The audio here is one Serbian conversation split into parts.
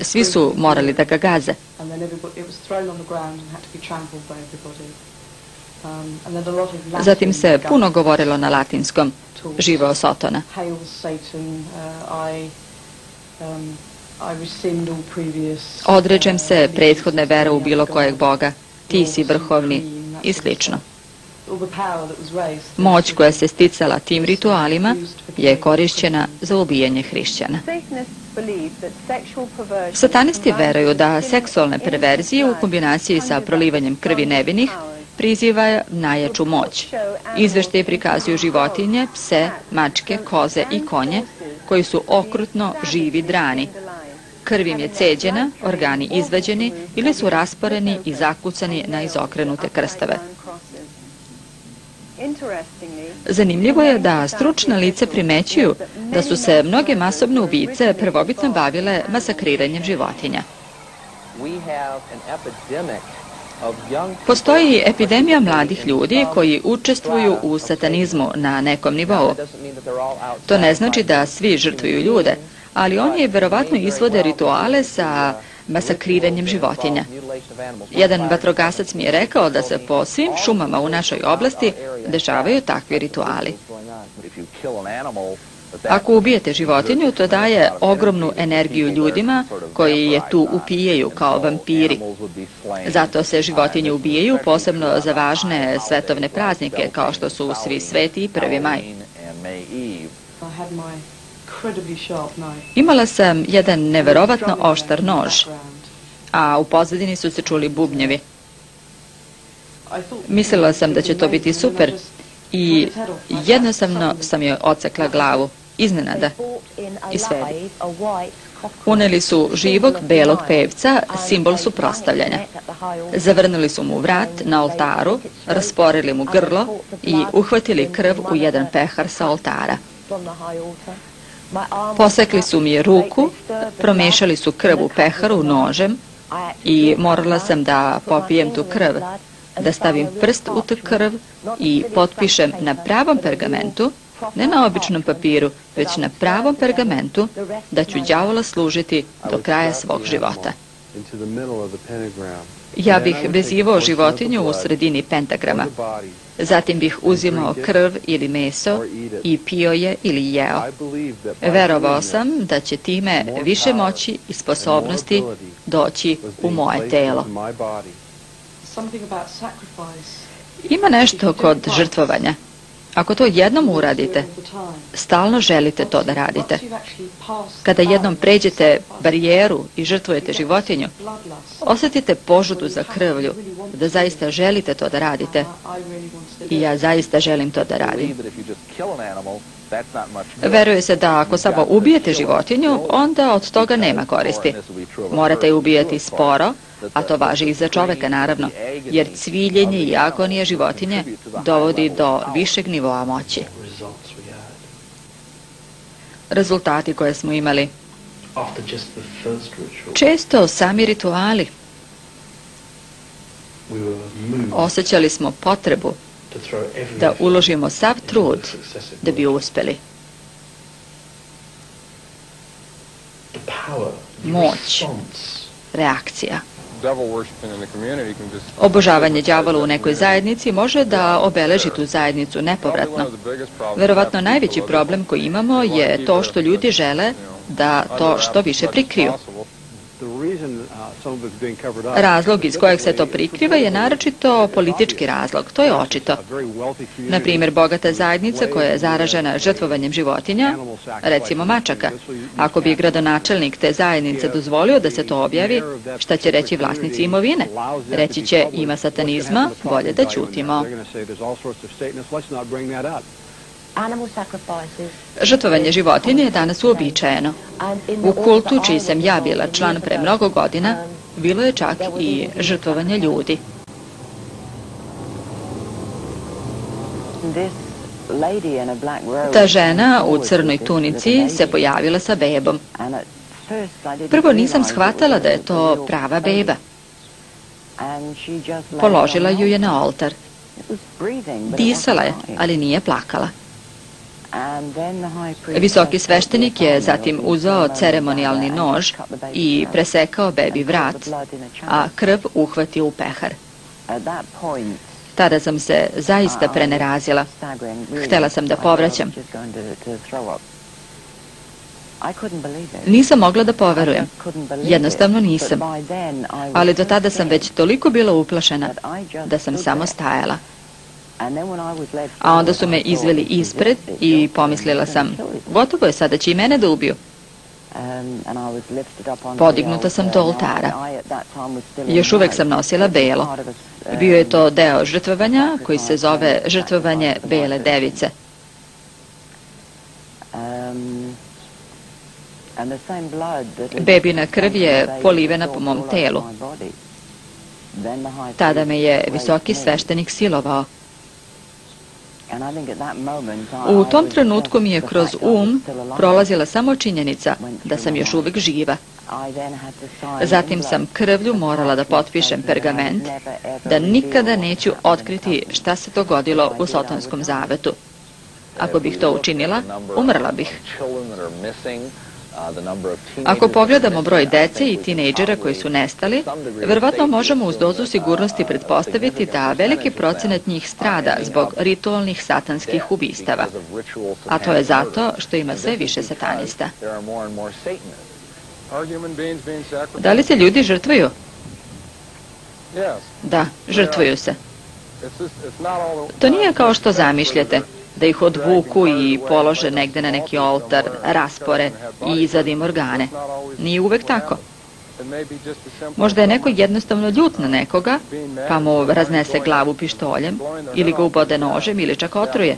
Svi su morali da ga gaze. Zatim se puno govorilo na latinskom. Živeo Sotona. Određem se prethodne vere u bilo kojeg boga. Ti si vrhovni i slično. Moć koja se sticala tim ritualima je korišćena za ubijanje hrišćana. Satanisti veruju da seksualne perverzije u kombinaciji sa prolivanjem krvi nevinih priziva najjaču moć. Izveštaji prikazuju životinje, pse, mačke, koze i konje koji su okrutno živi drani. Krv im je ceđena, organi izvađeni ili su rasporeni i zakucani na izokrenute krstove. Zanimljivo je da stručna lica primećuju da su se mnoge masovne ubice prvobitno bavile masakriranjem životinja. Postoji epidemija mladih ljudi koji učestvuju u satanizmu na nekom nivou. To ne znači da svi žrtvuju ljude, ali oni verovatno izvode rituale sa masakriranjem životinja. Jedan vatrogasac mi je rekao da se po svim šumama u našoj oblasti dešavaju takvi rituali. Ako ubijete životinju, to daje ogromnu energiju ljudima koji je tu upijaju kao vampiri. Zato se životinje ubijaju, posebno za važne svetovne praznike, kao što su Svi sveti i 1. maj. Imala sam jedan neverovatno oštar nož, a u pozadini su se čuli bubnjevi. Mislila sam da će to biti super i jednostavno sam joj odsekla glavu, iznenada i svedi. Uneli su živog belog pevca, simbol suprotstavljanja. Zavrnuli su mu vrat na oltaru, rasporili mu grlo i uhvatili krv u jedan pehar sa oltara. Posekli su mi ruku, promešali su krv u peharu nožem i morala sam da popijem tu krv, da stavim prst u tu krv i potpišem na pravom pergamentu, ne na običnom papiru, već na pravom pergamentu, da ću đavola služiti do kraja svog života. Ja bih vezivao životinju u sredini pentagrama. Zatim bih uzimao krv ili meso i pio je ili jeo. Verovao sam da će time više moći i sposobnosti doći u moje telo. Ima nešto kod žrtvovanja. Ako to jednom uradite, stalno želite to da radite. Kada jednom pređete barijeru i žrtvujete životinju, osjetite požudu za krvlju, da zaista želite to da radite. I ja zaista želim to da radim. Veruje se da ako samo ubijete životinju, onda od toga nema koristi. Morate je ubijati sporo, a to važi i za čoveka naravno, jer cviljenje i agonija životinje dovodi do višeg nivoa moći. Rezultati koje smo imali. Često sami rituali. Osjećali smo potrebu da uložimo sav trud da bi uspeli. Moć, reakcija. Obožavanje đavola u nekoj zajednici može da obeleži tu zajednicu nepovratno. Verovatno najveći problem koji imamo je to što ljudi žele da to što više prikriju. Razlog iz kojeg se to prikriva je naročito politički razlog, to je očito. Na primjer, bogata zajednica koja je zaražena žrtvovanjem životinja, recimo mačaka. Ako bi gradonačelnik te zajednice dozvolio da se to objavi, šta će reći vlasnici imovine? Reći će, ima satanizma, bolje da ćutimo. Žrtvovanje životinje je danas uobičajeno. U kultu, čiji sam ja bila član pre mnogo godina, bilo je čak i žrtvovanje ljudi. Ta žena u crnoj tunici se pojavila sa bebom. Prvo nisam shvatala da je to prava beba. Položila ju je na oltar. Disala je, ali nije plakala. Visoki sveštenik je zatim uzeo ceremonijalni nož i presekao bebi vrat, a krv uhvatio u pehar. Tada sam se zaista prenerazila. Htela sam da povraćam. Nisam mogla da poverujem. Jednostavno nisam. Ali do tada sam već toliko bila uplašena da sam samo stajala. A onda su me izveli ispred i pomislila sam, gotovo je, sada će i mene da ubiju. Podignuta sam do oltara. Još uvek sam nosila belo. Bio je to deo žrtvovanja koji se zove žrtvovanje bele device. Bebina krv je polivena po mom telu. Tada me je visoki sveštenik silovao. U tom trenutku mi je kroz prolazila samo činjenica da sam još uvek živa. Zatim sam krvlju morala da potpišem pergament da nikada neću otkriti šta se dogodilo u Sotonskom zavetu. Ako bih to učinila, umrla bih. Ako pogledamo broj dece i tinejdžera koji su nestali, verovatno možemo uz dozu sigurnosti pretpostaviti da veliki procenat njih strada zbog ritualnih satanskih ubistava. A to je zato što ima sve više satanista. Da li se ljudi žrtvuju? Da, žrtvuju se. To nije kao što zamišljate, da ih odvuku i polože negde na neki oltar, raspore i izvade im organe. Nije uvek tako. Možda je neko jednostavno ljut na nekoga, pa mu raznese glavu pištoljem, ili ga ubode nožem, ili čak otruje.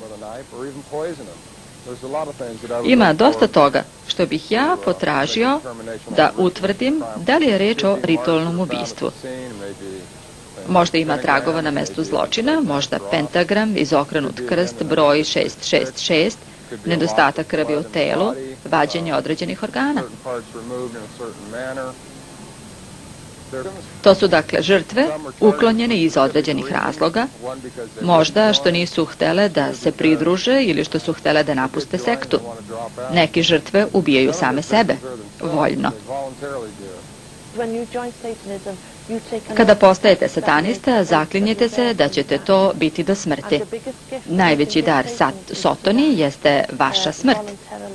Ima dosta toga što bih ja potražio da utvrdim da li je reč o ritualnom ubistvu. Možda ima tragova na mestu zločina, možda pentagram, izokrenut krst, broj 666, nedostatak krvi u telu, vađenje određenih organa. To su dakle žrtve uklonjene iz određenih razloga, možda što nisu htele da se pridruže ili što su htele da napuste sektu. Neki žrtve ubijaju same sebe, voljno. Kada postajete satanista, zaklinjete se da ćete to biti do smrti. Najveći dar Sotoni jeste vaša smrt,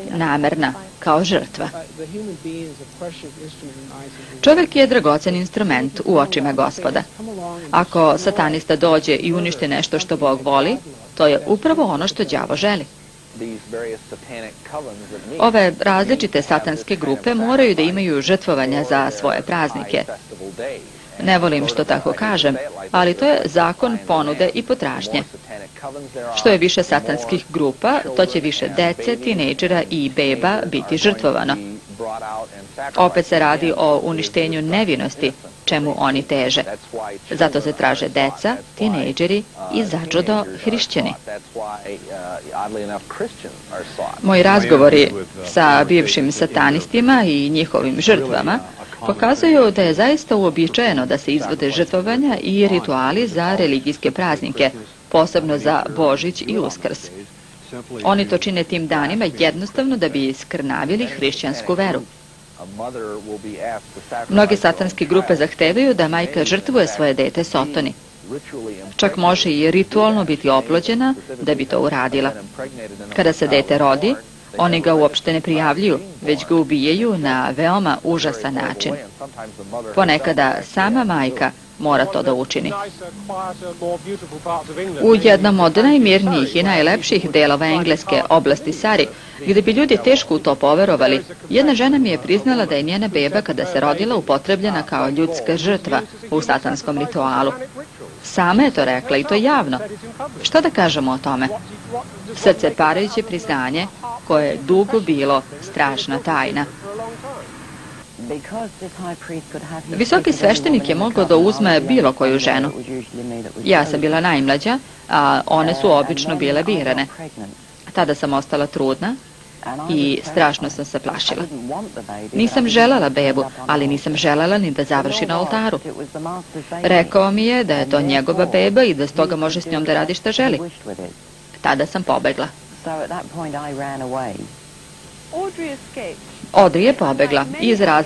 namerna, kao žrtva. Čovjek je dragocen instrument u očima Gospoda. Ako satanista dođe i uništi nešto što Bog voli, to je upravo ono što đavo želi. Ove različite satanske grupe moraju da imaju žrtvovanja za svoje praznike. Ne volim što tako kažem, ali to je zakon ponude i potražnje. Što je više satanskih grupa, to će više dece, tinejdžera i beba biti žrtvovano. Opet se radi o uništenju nevinosti, čemu oni teže. Zato se traže deca, tinejdžeri i začudo hrišćani. Moji razgovori sa bivšim satanistima i njihovim žrtvama pokazuju da je zaista uobičajeno da se izvode žrtvovanja i rituali za religijske praznike, posebno za Božić i Uskrs. Oni to čine tim danima jednostavno da bi skrnavili hrišćansku veru. Mnoge satanske grupe zahtevaju da majka žrtvuje svoje dete Sotoni. Čak može i ritualno biti oplođena da bi to uradila. Kada se dete rodi, oni ga uopšte ne prijavljuju, već ga ubijaju na veoma užasan način. Ponekada sama majka mora to da učini. U jednom od najmirnijih i najlepših delova engleske oblasti Sari, gde bi ljudi teško u to poverovali, jedna žena mi je priznala da je njena beba kada se rodila upotrebljena kao ljudska žrtva u satanskom ritualu. Sama je to rekla i to javno. Šta da kažemo o tome? Srceparajuće priznanje koje je dugo bilo strašna tajna. Visoki sveštenik je mogao da uzme bilo koju ženu. Ja sam bila najmlađa, a one su obično bile birane. Tada sam ostala trudna i strašno sam se plašila. Nisam želela bebu, ali nisam želela ni da završi na oltaru. Rekao mi je da je to njegova beba i da stoga može s njom da radi šta želi. Tada sam pobegla. Audrey je pobegla iz različitih